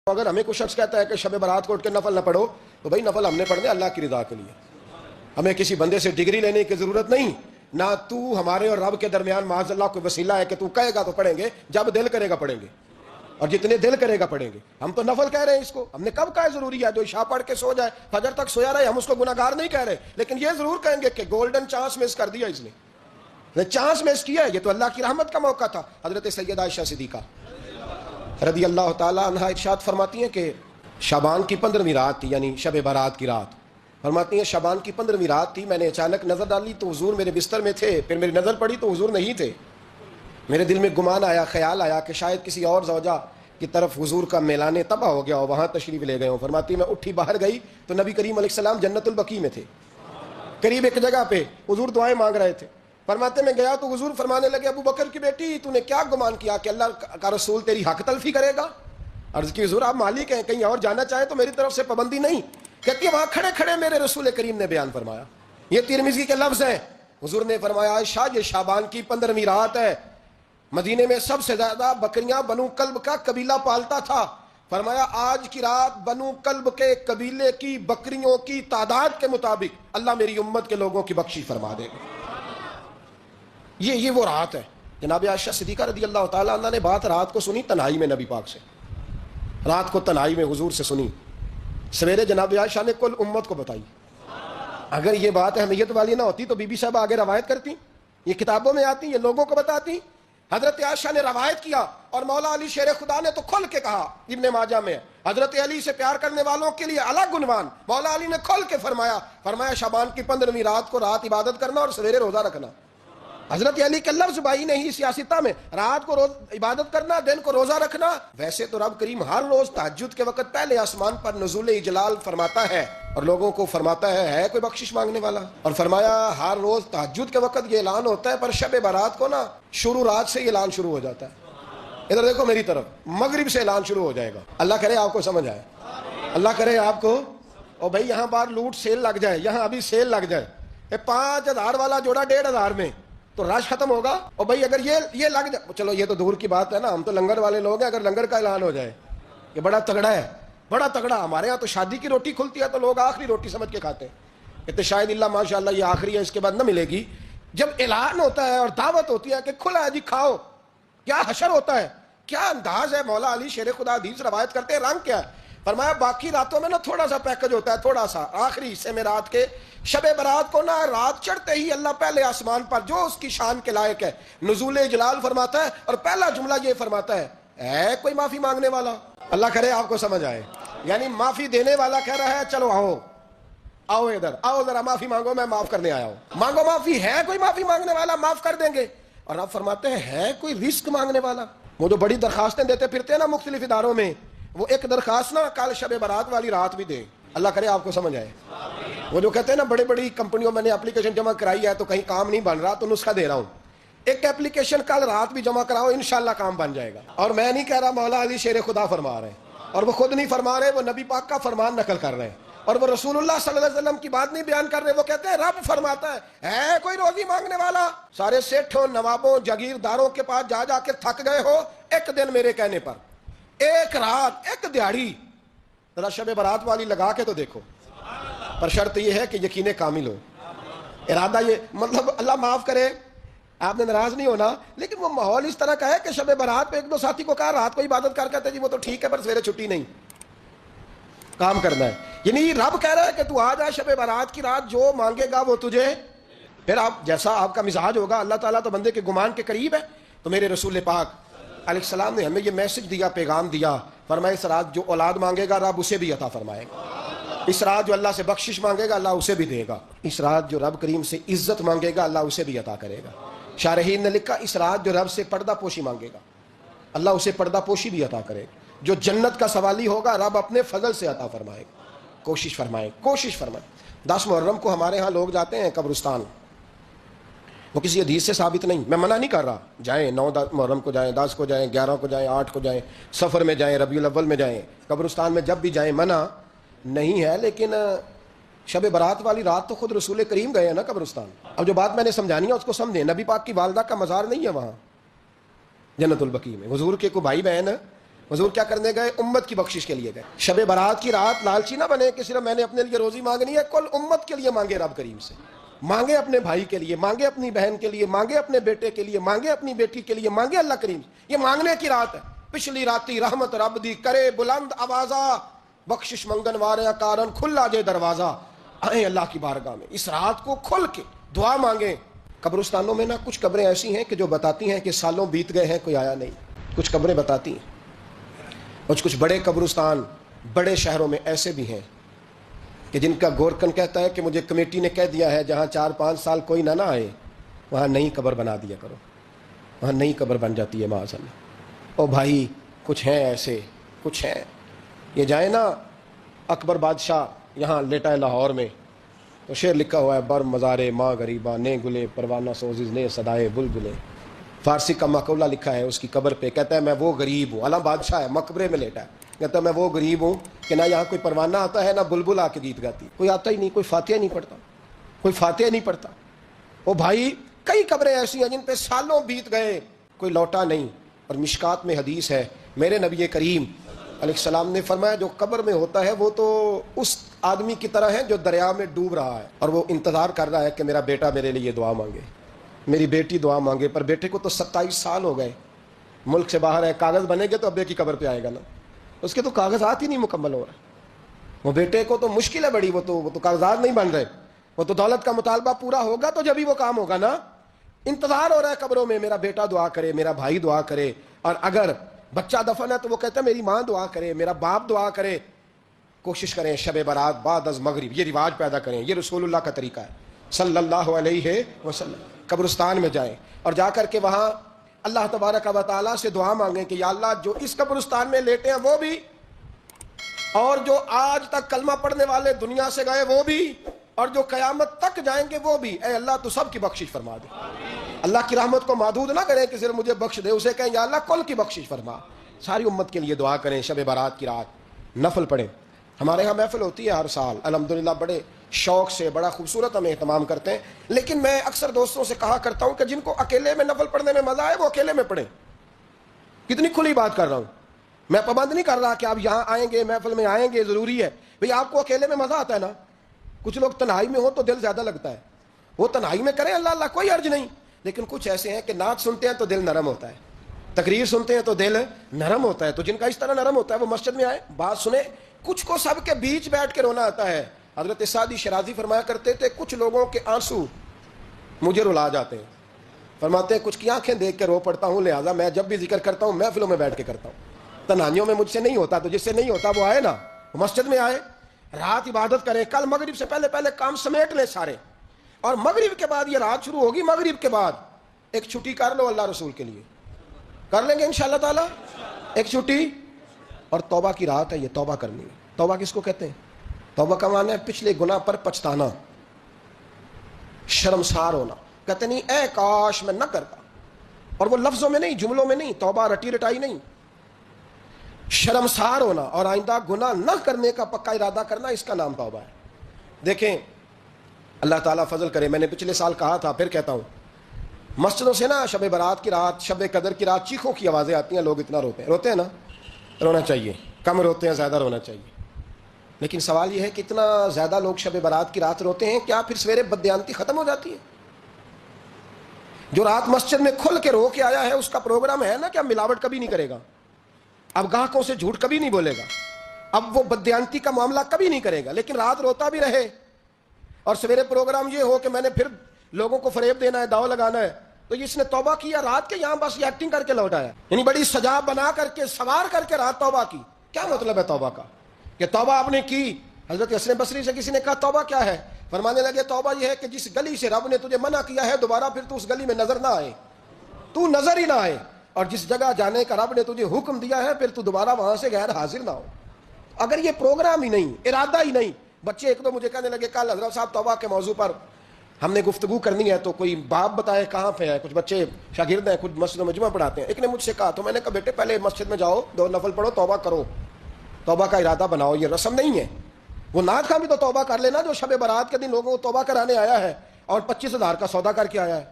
اگر ہمیں کوئی شخص کہتا ہے کہ شب برات کو اٹھ کے نفل نہ پڑھو تو بھائی نفل ہم نے پڑھنے اللہ کی رضا کے لیے، ہمیں کسی بندے سے ڈگری لینے کی ضرورت نہیں، نہ تو ہمارے اور رب کے درمیان معاذ اللہ کوئی وسیلہ ہے کہ تو کہے گا تو پڑھیں گے، جب دل کرے گا پڑھیں گے، اور جتنے دل کرے گا پڑھیں گے۔ ہم تو نفل کہہ رہے ہیں، اس کو ہم نے کب کہا ضروری ہے؟ جو عشاء پڑھ کے سو جائے فجر تک سویا رہے، ہم اس کو گناہگار نہیں کہہ رہے، لیکن یہ ضرور کہیں گے کہ گولڈن چانس مس کر دیا اس نے چانس مس کیا ہے، یہ تو اللہ کی رحمت کا موقع تھا۔ حضرت سیدہ عائشہ صدیقہ رضی اللہ تعالی عنہا ارشاد فرماتی ہیں کہ شعبان کی 15ویں رات تھی، یعنی شب برات کی رات، فرماتی ہیں شعبان کی 15ویں رات تھی، میں نے اچانک نظر ڈالی تو حضور میرے بستر میں تھے، پھر میری نظر پڑی تو حضور نہیں تھے، میرے دل میں گمان آیا، خیال آیا کہ شاید کسی اور زوجہ کی طرف حضور کا میلان تباہ ہو گیا ہو، وہاں تشریف لے گئے ہوں۔ فرماتی میں اٹھی باہر گئی تو نبی کریم علیہ السلام جنت البقیع میں تھے، قریب ایک جگہ پہ حضور دعائیں مانگ رہے تھے۔ فرماتے میں گیا تو حضور فرمانے لگے ابو بکر کی بیٹی تو نے کیا گمان کیا کہ اللہ کا رسول تیری حق تلفی کرے گا؟ عرض کی حضور آپ مالک ہیں، کہیں اور جانا چاہیں تو میری طرف سے پابندی نہیں۔ کہتی ہے وہاں کھڑے کھڑے میرے رسول کریم نے بیان فرمایا، یہ ترمذی کے لفظ ہیں، حضور نے فرمایا عائشہ یہ شعبان کی 15ویں رات ہے، مدینے میں سب سے زیادہ بکریاں بنو کلب کا قبیلہ پالتا تھا، فرمایا آج کی رات بنو کلب کے قبیلے کی بکریوں کی تعداد کے مطابق اللہ میری امت کے لوگوں کی بخشش فرما دے گا۔ یہ وہ رات ہے۔ جناب عائشہ صدیقہ رضی اللہ تعالی عنہ نے بات رات کو سنی تنہائی میں نبی پاک سے، رات کو تنہائی میں حضور سے سنی، سویرے جناب عائشہ نے کل امت کو بتائی۔ اگر یہ بات اہمیت والی نہ ہوتی تو بی بی صاحب آگے روایت کرتی، یہ کتابوں میں آتی، یہ لوگوں کو بتاتی۔ حضرت عائشہ نے روایت کیا اور مولا علی شیر خدا نے تو کھل کے کہا، ابن ماجہ میں حضرت علی سے پیار کرنے والوں کے لیے الگ عنوان، مولا علی نے کھل کے فرمایا شعبان کی 15ویں رات کو رات عبادت کرنا اور سویرے روزہ رکھنا۔ حضرت علی کے لفظ بائی نہیں سیاستہ میں، رات کو روز عبادت کرنا، دن کو روزہ رکھنا۔ ویسے تو رب کریم ہر روز تہجد کے وقت پہلے آسمان پر نزول اجلال فرماتا ہے اور لوگوں کو فرماتا ہے کوئی بخشش مانگنے والا، اور فرمایا ہر روز تہجد کے وقت یہ اعلان ہوتا ہے، پر شب برات کو نا شروع رات سے یہ اعلان شروع ہو جاتا ہے۔ ادھر دیکھو میری طرف، مغرب سے اعلان شروع ہو جائے گا۔ اللہ کرے آپ کو سمجھ آئے، اللہ کرے آپ کو، اور بھائی یہاں بار لوٹ سیل لگ جائے، یہاں ابھی سیل لگ جائے، 5000 والا جوڑا 1500 میں تو رش ختم ہوگا۔ اور بھائی اگر یہ لگ جائے، چلو یہ تو دور کی بات ہے نا، ہم تو لنگر والے لوگ ہیں، اگر لنگر کا اعلان ہو جائے یہ بڑا تگڑا ہے، بڑا تگڑا۔ ہمارے ہاں تو شادی کی روٹی کھلتی ہے تو لوگ آخری روٹی سمجھ کے کھاتے ہیں، کہتے شاید اللہ ماشاءاللہ یہ آخری ہے، اس کے بعد نہ ملے گی۔ جب اعلان ہوتا ہے اور دعوت ہوتی ہے کہ کھلا ہے جی کھاؤ، کیا حشر ہوتا ہے، کیا انداز ہے۔ مولا علی شیر خدا حدیث روایت کرتے ہیں، رنگ کیا ہے؟ فرمایا باقی راتوں میں نا تھوڑا سا پیکج ہوتا ہے، تھوڑا سا، آخری حصے میں رات کے شب برات کو نا رات چڑھتے ہی اللہ پہلے آسمان پر جو اس کی شان کے لائق ہے نزول جلال فرماتا ہے، اور پہلا جملہ یہ فرماتا ہے کوئی معافی مانگنے والا؟ اللہ کرے آپ کو سمجھ آئے، یعنی معافی دینے والا کہہ رہا ہے چلو آؤ ادھر آؤ ذرا معافی مانگو، میں معاف کرنے آیا ہوں، مانگو معافی، ہے کوئی معافی مانگنے والا؟ معاف کر دیں گے۔ اور آپ فرماتے ہیں ہے کوئی رزق مانگنے والا؟ وہ جو بڑی درخواستیں دیتے پھرتے ہیں نا مختلف اداروں میں، وہ ایک درخواست نا کل شب برات والی رات بھی دے۔ اللہ کرے آپ کو سمجھ آئے۔ وہ جو کہتے ہیں نا بڑی بڑی کمپنیوں میں نے اپلیکیشن جمع کرائی ہے تو کہیں کام نہیں بن رہا تو نسخہ دے رہا ہوں، ایک اپلیکیشن کل رات بھی جمع کراؤ انشاءاللہ کام بن جائے گا۔ اور میں نہیں کہہ رہا، مولا علی شیر خدا فرما رہے ہیں، اور وہ خود نہیں فرما رہے، وہ نبی پاک کا فرمان نقل کر رہے ہیں، اور وہ رسول اللہ صلی اللہ علیہ وسلم کی بات نہیں بیان کر رہے، وہ کہتے ہیں رب فرماتا ہے کوئی روزی مانگنے والا؟ سارے سیٹھوں نوابوں جاگیرداروں کے پاس جا جا کے تھک گئے ہو، ایک دن میرے کہنے پر، ایک رات، ایک دیہڑی ذرا شب برات والی لگا کے تو دیکھو، پر شرط یہ ہے کہ یقین کامل ہو، ارادہ یہ، مطلب اللہ معاف کرے آپ نے ناراض نہیں ہونا، لیکن وہ ماحول اس طرح کا ہے کہ شب برات پہ ایک دو ساتھی کو کہا رات کو عبادت کر کہتے جی وہ تو ٹھیک ہے پر سویرے چھٹی نہیں، کام کرنا ہے۔ یعنی رب کہہ رہا ہے کہ تو آ جا شب برات کی رات، جو مانگے گا وہ تجھے، پھر آپ جیسا آپ کا مزاج ہوگا، اللہ تعالیٰ تو بندے کے گمان کے قریب ہے۔ تو میرے رسول پاک علیہ السلام نے ہمیں یہ میسج دیا، پیغام دیا، فرمایا اس رات جو اولاد مانگے گا رب اسے بھی عطا فرمائے گا، اس رات جو اللہ سے بخشش مانگے گا اللہ اسے بھی دے گا، اس رات جو رب کریم سے عزت مانگے گا اللہ اسے بھی عطا کرے گا۔ شارحین نے لکھا اس رات جو رب سے پردہ پوشی مانگے گا اللہ اسے پردہ پوشی بھی عطا کرے گا، جو جنت کا سوالی ہوگا رب اپنے فضل سے عطا فرمائے گا۔ کوشش فرمائے 10 محرم کو ہمارے ہاں لوگ جاتے ہیں قبرستان، وہ کسی حدیث سے ثابت نہیں، میں منع نہیں کر رہا، جائیں 9 محرم کو جائیں، 10 کو جائیں، 11 کو جائیں، 8 کو جائیں، سفر میں جائیں، ربیع الاول میں جائیں، قبرستان میں جب بھی جائیں منع نہیں ہے، لیکن شب برات والی رات تو خود رسول کریم گئے ہیں نا قبرستان۔ اب جو بات میں نے سمجھانی ہے اس کو سمجھیں، نبی پاک کی والدہ کا مزار نہیں ہے وہاں جنت البقیع میں، حضور کے کوئی بھائی بہن حضور کیا کرنے گئے؟ امت کی بخشش کے لیے گئے. شب برات کی رات لالچی نہ بنے کہ صرف میں نے اپنے لیے روزی مانگنی ہے، کل امت کے لیے مانگے رب کریم سے. مانگے اپنے بھائی کے لیے، مانگے اپنی بہن کے لیے، مانگے اپنے بیٹے کے لیے، مانگے اپنی بیٹی کے لیے، مانگے اللہ کریم سے. یہ مانگنے کی رات ہے. پچھلی راتی رحمت رب دی کرے بلند آوازہ، بخشش منگن وارے کارن کھلا جے دروازہ. آئیں اللہ کی بارگاہ میں اس رات کو کھل کے دعا مانگیں. قبرستانوں میں نا کچھ قبریں ایسی ہیں کہ جو بتاتی ہیں کہ سالوں بیت گئے ہیں کوئی آیا نہیں. کچھ قبریں بتاتی ہیں. اور کچھ بڑے قبرستان بڑے شہروں میں ایسے بھی ہیں کہ جن کا گورکن کہتا ہے کہ مجھے کمیٹی نے کہہ دیا ہے جہاں 4-5 سال کوئی نہ آئے وہاں نئی قبر بنا دیا کرو. وہاں نئی قبر بن جاتی ہے معاذ اللہ. او بھائی کچھ ہیں ایسے، کچھ ہیں. یہ جائیں نا اکبر بادشاہ یہاں لیٹا ہے لاہور میں، تو شعر لکھا ہوا ہے بر مزارے ماں غریباں نے گلے پروانہ سوزز نے صدائے بلبلے. فارسی کا مقولہ لکھا ہے اس کی قبر پہ، کہتا ہے میں وہ غریب ہوں. علم بادشاہ ہے مقبرے میں لیٹا ہے، کہتا ہے میں وہ غریب ہوں کہ نہ یہاں کوئی پروانہ آتا ہے نہ بلبل آ کے گیت گاتی. کوئی آتا ہی نہیں، کوئی فاتحہ نہیں پڑھتا، کوئی فاتحہ نہیں پڑھتا. وہ بھائی کئی قبریں ایسی ہیں جن پہ سالوں بیت گئے کوئی لوٹا نہیں. اور مشکات میں حدیث ہے میرے نبی کریم علیہ السلام نے فرمایا جو قبر میں ہوتا ہے وہ تو اس آدمی کی طرح ہے جو دریا میں ڈوب رہا ہے اور وہ انتظار کر رہا ہے کہ میرا بیٹا میرے لیے دعا مانگے، میری بیٹی دعا مانگے. پر بیٹے کو تو 27 سال ہو گئے، ملک سے باہر ہے. کاغذ بنے گے تو ابے کی قبر پہ آئے گا نا. اس کے تو کاغذات ہی نہیں مکمل ہو رہے. وہ بیٹے کو تو مشکل ہے بڑی، وہ تو کاغذات نہیں بن رہے. وہ تو دولت کا مطالبہ پورا ہوگا تو جبھی وہ کام ہوگا نا. انتظار ہو رہا ہے قبروں میں میرا بیٹا دعا کرے، میرا بھائی دعا کرے. اور اگر بچہ دفن ہے تو وہ کہتا ہے میری ماں دعا کرے، میرا باپ دعا کرے. کوشش کریں شب برات بعد از مغرب یہ رواج پیدا کریں. یہ رسول اللہ کا طریقہ ہے صلی اللہ علیہ وسلم. قبرستان میں جائیں اور جا کر کے وہاں اللہ تبارک و تعالیٰ سے دعا مانگیں کہ یا اللہ جو اس قبرستان میں لیٹے ہیں وہ بھی، اور جو آج تک کلمہ پڑھنے والے دنیا سے گئے وہ بھی، اور جو قیامت تک جائیں گے وہ بھی، اے اللہ تو سب کی بخشش فرما دے. اللہ کی رحمت کو محدود نہ کریں کہ صرف مجھے بخش دے، اسے کہیں یا اللہ کل کی بخشش فرما. ساری امت کے لیے دعا کریں. شب برات کی رات نفل پڑھیں. ہمارے ہاں محفل ہوتی ہے ہر سال الحمدللہ، بڑے شوق سے بڑا خوبصورت ہم اہتمام کرتے ہیں. لیکن میں اکثر دوستوں سے کہا کرتا ہوں کہ جن کو اکیلے میں نفل پڑھنے میں مزہ آئے وہ اکیلے میں پڑھیں. کتنی کھلی بات کر رہا ہوں. میں پابند نہیں کر رہا کہ آپ یہاں آئیں گے محفل میں آئیں گے ضروری ہے. بھئی آپ کو اکیلے میں مزہ آتا ہے نا. کچھ لوگ تنہائی میں ہو تو دل زیادہ لگتا ہے، وہ تنہائی میں کریں اللہ اللہ کوئی حرج نہیں. لیکن کچھ ایسے ہیں کہ نعت سنتے ہیں تو دل نرم ہوتا ہے، تقریر سنتے ہیں تو دل نرم ہوتا ہے. تو جن کا اس طرح نرم ہوتا ہے وہ مسجد میں آئے بات سنیں. کچھ کو سب کے بیچ بیٹھ کے رونا آتا ہے. حضرت سعدی شرازی فرمایا کرتے تھے کچھ لوگوں کے آنسو مجھے رلا جاتے ہیں. فرماتے ہیں کچھ کی آنکھیں دیکھ کے رو پڑتا ہوں، لہٰذا میں جب بھی ذکر کرتا ہوں محفلوں میں بیٹھ کے کرتا ہوں. تنہائیوں میں مجھ سے نہیں ہوتا. تو جس سے نہیں ہوتا وہ آئے نا، وہ مسجد میں آئے، رات عبادت کریں. کل مغرب سے پہلے کام سمیٹ لیں سارے، اور مغرب کے بعد یہ رات شروع ہوگی، مغرب کے بعد ایک چھٹی کر لو اللہ رسول کے لیے. کر لیں گے انشاءاللہ تعالی ایک چھٹی. اور توبہ کی رات ہے یہ، توبہ کرنی ہے. توبہ کس کو کہتے ہیں؟ توبہ کا معنی ہے پچھلے گناہ پر پچھتانا، شرمسار ہونا. کہتے نہیں اے کاش میں نہ کرتا. اور وہ لفظوں میں نہیں، جملوں میں نہیں، توبہ رٹی رٹائی نہیں. شرمسار ہونا اور آئندہ گناہ نہ کرنے کا پکا ارادہ کرنا، اس کا نام توبہ ہے. دیکھیں اللہ تعالیٰ فضل کرے. میں نے پچھلے سال کہا تھا پھر کہتا ہوں، مسجدوں سے نا شب برات کی رات، شب قدر کی رات چیخوں کی آوازیں آتی ہیں. لوگ اتنا روتے ہیں نا. رونا چاہیے، کم روتے ہیں زیادہ رونا چاہیے. لیکن سوال یہ ہے کہ اتنا زیادہ لوگ شب برات کی رات روتے ہیں، کیا پھر سویرے بددیانتی ختم ہو جاتی ہے؟ جو رات مسجد میں کھل کے رو کے آیا ہے اس کا پروگرام ہے نا کہ اب ملاوٹ کبھی نہیں کرے گا، اب گاہکوں سے جھوٹ کبھی نہیں بولے گا، اب وہ بددیانتی کا معاملہ کبھی نہیں کرے گا. لیکن رات روتا بھی رہے اور سویرے پروگرام یہ ہو کہ میں نے پھر لوگوں کو فریب دینا ہے، داؤ لگانا ہے. تو اس نے توبہ کیا رات کے، یہاں بس یہ ایکٹنگ کر کے لوٹ آیا. یعنی بڑی سجا بنا کر کے سوار کر کے رات توبہ کی. کیا مطلب ہے توبہ کا؟ کہ توبہ آپ نے کی. حضرت حسن بصری سے کسی نے کہا توبہ کیا ہے؟ فرمانے لگے توبہ یہ ہے کہ جس گلی سے رب نے تجھے منع کیا ہے دوبارہ پھر تو اس گلی میں نظر نہ آئے، تو نظر ہی نہ آئے. اور جس جگہ جانے کا رب نے تجھے حکم دیا ہے پھر تو دوبارہ وہاں سے غیر حاضر نہ ہو. اگر یہ پروگرام ہی نہیں، ارادہ ہی نہیں. بچے ایک دو مجھے کہنے لگے کل حضرت صاحب توبہ کے موضوع پر ہم نے گفتگو کرنی ہے تو کوئی باپ بتائے کہاں پہ ہے. کچھ بچے شاگرد ہیں، کچھ مسجدوں میں جمعہ پڑھاتے ہیں. ایک نے مجھ سے کہا، تو میں نے کہا بیٹے پہلے مسجد میں جاؤ، 2 نفل پڑھو، توبہ کرو، توبہ کا ارادہ بناؤ. یہ رسم نہیں ہے. وہ نعت خواہ بھی تو توبہ کر لینا جو شب برات کے دن لوگوں کو توبہ کرانے آیا ہے اور 25,000 کا سودا کر کے آیا ہے.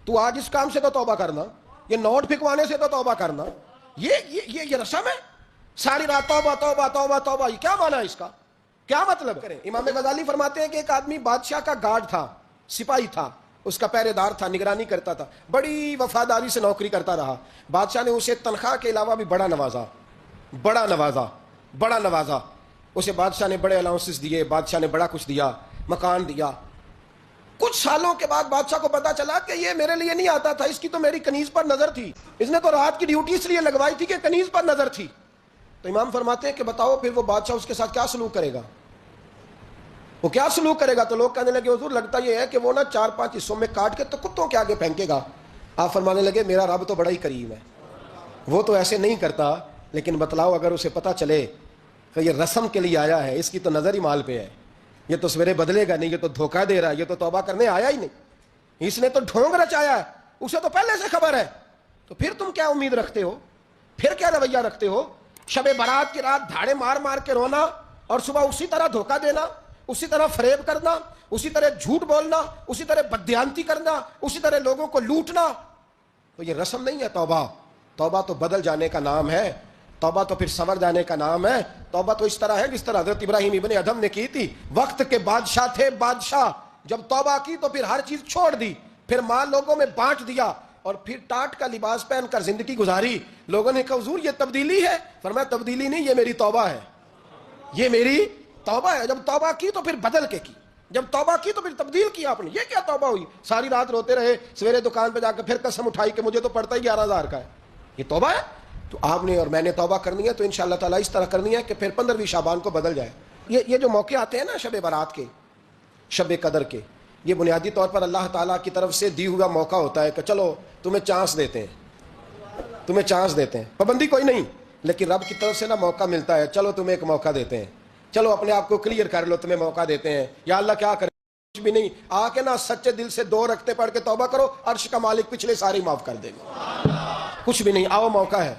تو آج اس کام سے تو توبہ کرنا، یہ نوٹ پھکوانے سے تو توبہ کرنا. یہ رسم ہے. ساری رات توبہ توبہ توبہ توبہ. یہ کیا معنی ہے اس کا؟ کیا مطلب کریں؟ امام غزالی فرماتے ہیں کہ ایک آدمی بادشاہ کا گارڈ تھا، سپاہی تھا، اس کا پہرے دار تھا، نگرانی کرتا تھا، بڑی وفاداری سے نوکری کرتا رہا. بادشاہ نے اسے تنخواہ کے علاوہ بھی بڑا نوازا، بڑا نوازا، بڑا نوازا. اسے بادشاہ نے بڑے الاؤنسز دیے، بادشاہ نے بڑا کچھ دیا، مکان دیا. کچھ سالوں کے بعد بادشاہ کو پتا چلا کہ یہ میرے لیے نہیں آتا تھا، اس کی تو میری کنیز پر نظر تھی، اس نے تو رات کی ڈیوٹی اس لیے لگوائی تھی کہ کنیز پر نظر تھی. تو امام فرماتے ہیں کہ بتاؤ پھر وہ بادشاہ اس کے ساتھ کیا سلوک کرے گا؟ وہ کیا سلوک کرے گا؟ تو لوگ کہنے لگے حضور لگتا یہ ہے کہ وہ نا 4-5 حصوں میں کاٹ کے تو کتوں کے آگے پھینکے گا. آپ فرمانے لگے میرا رب تو بڑا ہی کریم ہے، وہ تو ایسے نہیں کرتا، لیکن بتلاؤ اگر اسے پتا چلے کہ یہ رسم کے لیے آیا ہے، اس کی تو نظر ہی مال پہ ہے، یہ تو سویرے بدلے گا نہیں، یہ تو دھوکہ دے رہا ہے، یہ تو توبہ کرنے آیا ہی نہیں، اس نے تو ڈھونگ رچایا ہے، اسے تو پہلے سے خبر ہے. تو پھر تم کیا امید رکھتے ہو؟ پھر کیا رویہ رکھتے ہو؟ شب برات کی رات دھاڑے مار مار کے رونا اور صبح اسی طرح دھوکہ دینا، اسی طرح فریب کرنا، اسی طرح جھوٹ بولنا، اسی طرح بددیانتی کرنا، اسی طرح لوگوں کو لوٹنا. تو یہ رسم نہیں ہے توبہ. توبہ تو بدل جانے کا نام ہے، توبہ تو پھر سنور جانے کا نام ہے. توبہ تو اس طرح ہے جس طرح حضرت ابراہیم ابن ادھم نے کی تھی. وقت کے بادشاہ تھے بادشاہ، جب توبہ کی تو پھر ہر چیز چھوڑ دی، پھر مال لوگوں میں بانٹ دیا اور پھر ٹاٹ کا لباس پہن کر زندگی گزاری. لوگوں نے کہا حضور یہ تبدیلی ہے. فرمایا تبدیلی نہیں، یہ میری توبہ ہے، یہ میری توبہ ہے. جب توبہ کی تو پھر بدل کے کی، جب توبہ کی تو پھر تبدیل کیا آپ نے. یہ کیا توبہ ہوئی؟ ساری رات روتے رہے، سویرے دکان پہ جا کے پھر قسم اٹھائی کہ مجھے تو پڑتا ہی 11,000 کا ہے. یہ توبہ ہے؟ تو آپ نے اور میں نے توبہ کرنی ہے تو انشاءاللہ تعالیٰ اس طرح کرنی ہے کہ پھر 15ویں شعبان کو بدل جائے. یہ جو موقع آتے ہیں نا شب برات کے، شب قدر کے، یہ بنیادی طور پر اللہ تعالیٰ کی طرف سے دی ہوا موقع ہوتا ہے کہ چلو تمہیں چانس دیتے ہیں، تمہیں چانس دیتے ہیں، پابندی کوئی نہیں، لیکن رب کی طرف سے نا موقع ملتا ہے، چلو تمہیں ایک موقع دیتے ہیں، چلو اپنے آپ کو کلیئر کر لو، تمہیں موقع دیتے ہیں. یا اللہ کیا کرے؟ کچھ بھی نہیں، آ کے نا سچے دل سے 2 رکعتیں پڑھ کے توبہ کرو، عرش کا مالک پچھلے سارے معاف کر دے گا. کچھ بھی نہیں، آؤ موقع ہے.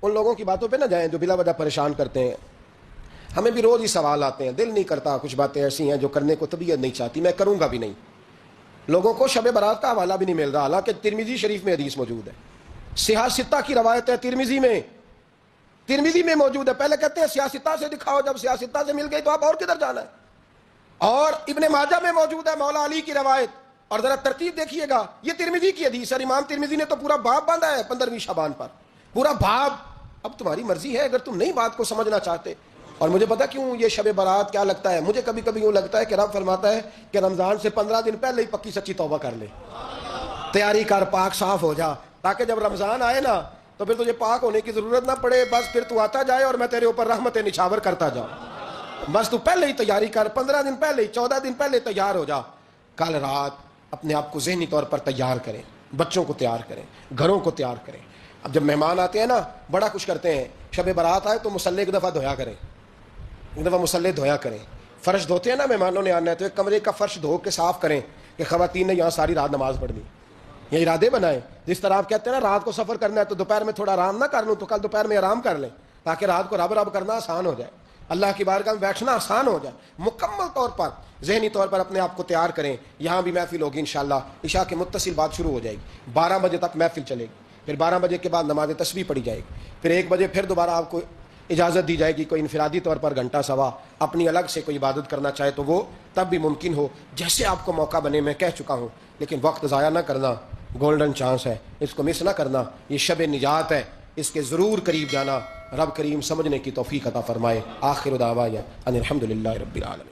ان لوگوں کی باتوں پہ نہ جائیں جو بلا وجہ پریشان کرتے ہیں. ہمیں بھی روز ہی سوال آتے ہیں، دل نہیں کرتا، کچھ باتیں ایسی ہیں جو کرنے کو طبیعت نہیں چاہتی، میں کروں گا بھی نہیں. لوگوں کو شب برات کا حوالہ بھی نہیں مل رہا، حالانکہ ترمذی شریف میں حدیث موجود ہے، صحاح ستہ کی روایت ہے، ترمذی میں موجود ہے. پہلے کہتے ہیں صحاح ستہ سے دکھاؤ، جب صحاح ستہ سے مل گئی تو آپ اور کدھر جانا ہے. اور ابن ماجہ میں موجود ہے مولا علی کی روایت. اور ذرا ترتیب دیکھیے گا، یہ ترمذی کی حدیث ہے. امام ترمذی نے تو پورا باب باندھا ہے 15ویں شعبان پر، پورا باب. اب تمہاری مرضی ہے اگر تم نئی بات کو سمجھنا چاہتے. اور مجھے پتا کیوں یہ شب برات کیا لگتا ہے، مجھے کبھی کبھی یوں لگتا ہے کہ رب فرماتا ہے کہ رمضان سے 15 دن پہلے ہی پکی سچی توبہ کر لے، تیاری کر، پاک صاف ہو جا، تاکہ جب رمضان آئے نا تو پھر تجھے پاک ہونے کی ضرورت نہ پڑے. بس پھر تو آتا جائے اور میں تیرے اوپر رحمتیں نچھاور کرتا جاؤں. بس تو پہلے ہی تیاری کر، 15 دن پہلے ہی، 14 دن پہلے تیار ہو جا. کل رات اپنے آپ کو ذہنی طور پر تیار کریں، بچوں کو تیار کریں، گھروں کو تیار کریں. اب جب مہمان آتے ہیں نا بڑا کچھ کرتے ہیں، شب برات آئے تو مصلی ایک دفعہ دھویا کریں، ایک دفعہ مصلی دھویا کریں. فرش دھوتے ہیں نا مہمانوں نے آنا ہے تو ایک کمرے کا فرش دھو کے صاف کریں کہ خواتین نے یہاں ساری رات نماز پڑھنی. یہ ارادے بنائیں. جس طرح آپ کہتے ہیں نا رات کو سفر کرنا ہے تو دوپہر میں تھوڑا آرام نہ کر لوں تو کل دوپہر میں آرام کر لیں، تاکہ رات کو رب رب کرنا آسان ہو جائے، اللہ کی بارگاہ میں بیٹھنا آسان ہو جائے. مکمل طور پر ذہنی طور پر اپنے آپ کو تیار کریں. یہاں بھی محفل ہوگی انشاءاللہ، عشاء کے متصل بعد شروع ہو جائے گی، 12 بجے تک محفل چلے گی، پھر 12 بجے کے بعد نماز تسبیح پڑھی جائے گی، پھر 1 بجے پھر دوبارہ آپ کو اجازت دی جائے گی کوئی انفرادی طور پر گھنٹہ سوا اپنی الگ سے کوئی عبادت کرنا چاہے تو وہ تب بھی ممکن ہو، جیسے آپ کو موقع بنے. میں کہہ چکا ہوں، لیکن وقت ضائع نہ کرنا، گولڈن چانس ہے، اس کو مس نہ کرنا. یہ شب نجات ہے، اس کے ضرور قریب جانا. رب کریم سمجھنے کی توفیق عطا فرمائے. آخر دعوانا ان الحمدللہ رب العالمین.